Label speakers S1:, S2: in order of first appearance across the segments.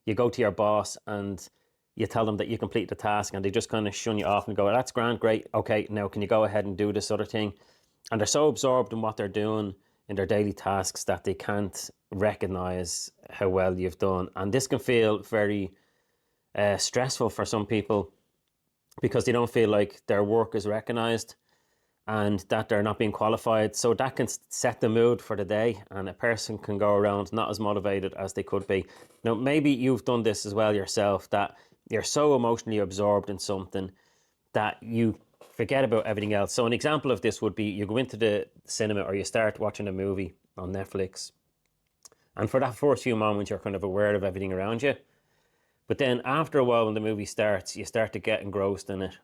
S1: you go to your boss and you tell them that you complete the task and they just kind of shun you off and go, that's grand, great. Okay, now can you go ahead and do this other thing? And they're so absorbed in what they're doing in their daily tasks that they can't recognize how well you've done. And this can feel very stressful for some people because they don't feel like their work is recognized and that they're not being qualified. So that can set the mood for the day, and a person can go around not as motivated as they could be. Now, maybe you've done this as well yourself, that you're so emotionally absorbed in something that you forget about everything else. So an example of this would be you go into the cinema or you start watching a movie on Netflix, and for that first few moments you're kind of aware of everything around you. But then after a while, when the movie starts, you start to get engrossed in it.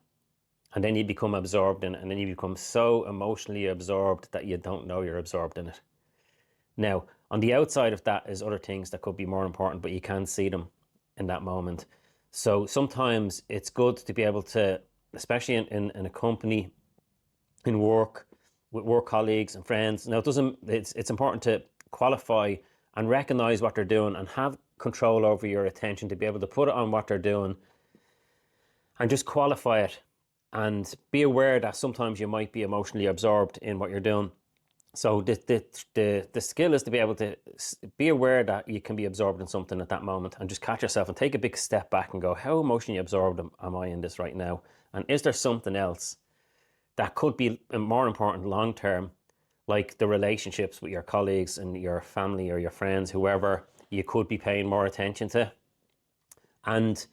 S1: And then you become absorbed in it, and then you become so emotionally absorbed that you don't know you're absorbed in it. Now, on the outside of that is other things that could be more important, but you can't see them in that moment. So sometimes it's good to be able to, especially in a company, in work, with work colleagues and friends. Now, it's important to qualify and recognize what they're doing and have control over your attention to be able to put it on what they're doing and just qualify it. And be aware that sometimes you might be emotionally absorbed in what you're doing. So the skill is to be able to be aware that you can be absorbed in something at that moment and just catch yourself and take a big step back and go, how emotionally absorbed am I in this right now? And is there something else that could be more important long term, like the relationships with your colleagues and your family or your friends, whoever you could be paying more attention to? And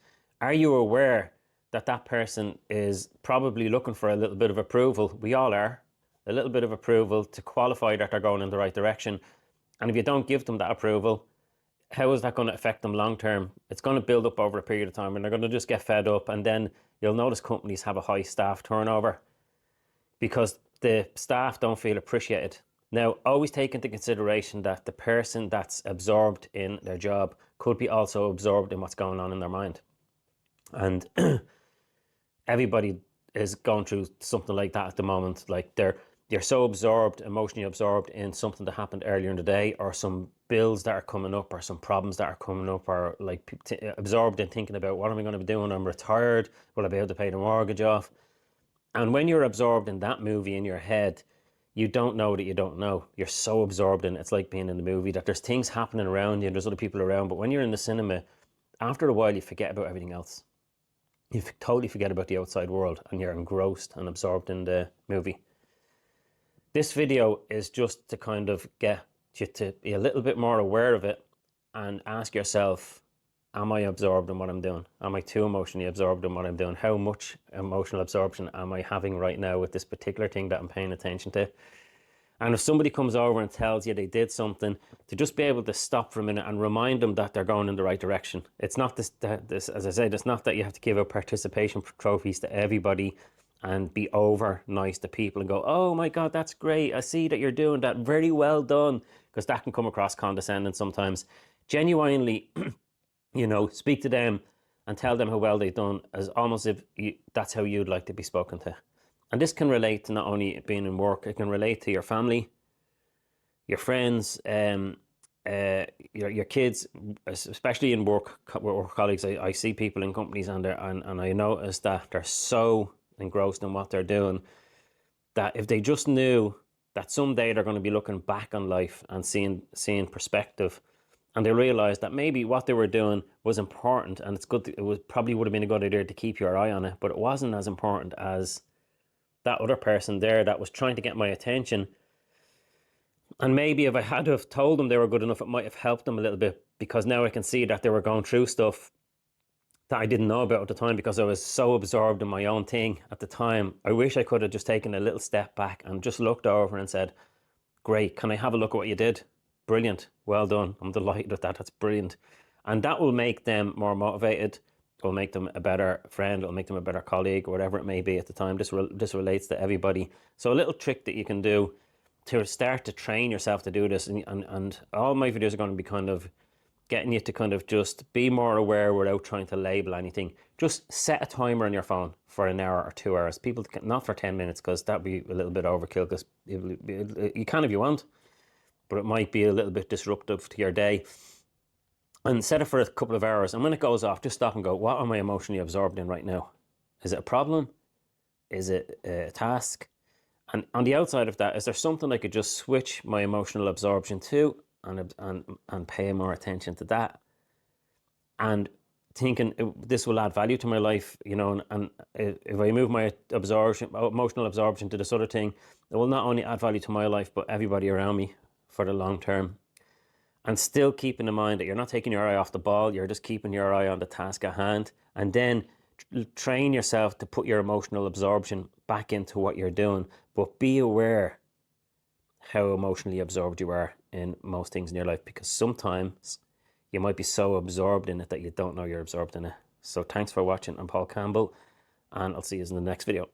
S1: are you aware that person is probably looking for a little bit of approval? We all are. A little bit of approval to qualify that they're going in the right direction. And if you don't give them that approval, how is that going to affect them long term? It's going to build up over a period of time and they're going to just get fed up. And then you'll notice companies have a high staff turnover because the staff don't feel appreciated. Now, always take into consideration that the person that's absorbed in their job could be also absorbed in what's going on in their mind. And everybody is going through something like that at the moment. Like you're so absorbed, emotionally absorbed in something that happened earlier in the day, or some bills that are coming up, or some problems that are coming up, or like absorbed in thinking about what am I going to be doing? I'm retired. Will I be able to pay the mortgage off? And when you're absorbed in that movie in your head, you don't know that you don't know. You're so absorbed in it. It's like being in the movie that there's things happening around you and there's other people around. But when you're in the cinema, after a while, you forget about everything else. You totally forget about the outside world and you're engrossed and absorbed in the movie. This video is just to kind of get you to be a little bit more aware of it and ask yourself, am I absorbed in what I'm doing? Am I too emotionally absorbed in what I'm doing? How much emotional absorption am I having right now with this particular thing that I'm paying attention to? And if somebody comes over and tells you they did something, to just be able to stop for a minute and remind them that they're going in the right direction. It's not this, as I said, it's not that you have to give out participation trophies to everybody and be over nice to people and go, oh my God, that's great. I see that you're doing that. Very well done. Because that can come across condescending sometimes. Genuinely, speak to them and tell them how well they've done, as almost if that's how you'd like to be spoken to. And this can relate to not only being in work, it can relate to your family, your friends, your kids, especially in work colleagues. I see people in companies and I notice that they're so engrossed in what they're doing that if they just knew that someday they're going to be looking back on life and seeing perspective, and they realised that maybe what they were doing was important and it's good. Probably would have been a good idea to keep your eye on it, but it wasn't as important as that other person there that was trying to get my attention. And maybe if I had to have told them they were good enough, it might have helped them a little bit, because now I can see that they were going through stuff that I didn't know about at the time because I was so absorbed in my own thing at the time. I wish I could have just taken a little step back and just looked over and said, great, can I have a look at what you did? Brilliant, well done, I'm delighted with that, that's brilliant. And that will make them more motivated. It'll make them a better friend, it'll make them a better colleague, or whatever it may be at the time. This relates to everybody. So a little trick that you can do to start to train yourself to do this, and all my videos are going to be kind of getting you to kind of just be more aware without trying to label anything. Just set a timer on your phone for an hour or 2 hours. People, not for 10 minutes, because that'd be a little bit overkill, because you can if you want, but it might be a little bit disruptive to your day. and set it for a couple of hours. And when it goes off, just stop and go, what am I emotionally absorbed in right now? Is it a problem? Is it a task? And on the outside of that, is there something I could just switch my emotional absorption to and pay more attention to that? And thinking this will add value to my life, you know, and if I move my emotional absorption to this other thing, it will not only add value to my life, but everybody around me for the long term. And still keeping in mind that you're not taking your eye off the ball, you're just keeping your eye on the task at hand. And then train yourself to put your emotional absorption back into what you're doing. But be aware how emotionally absorbed you are in most things in your life, because sometimes you might be so absorbed in it that you don't know you're absorbed in it. So thanks for watching. I'm Paul Campbell, and I'll see you in the next video.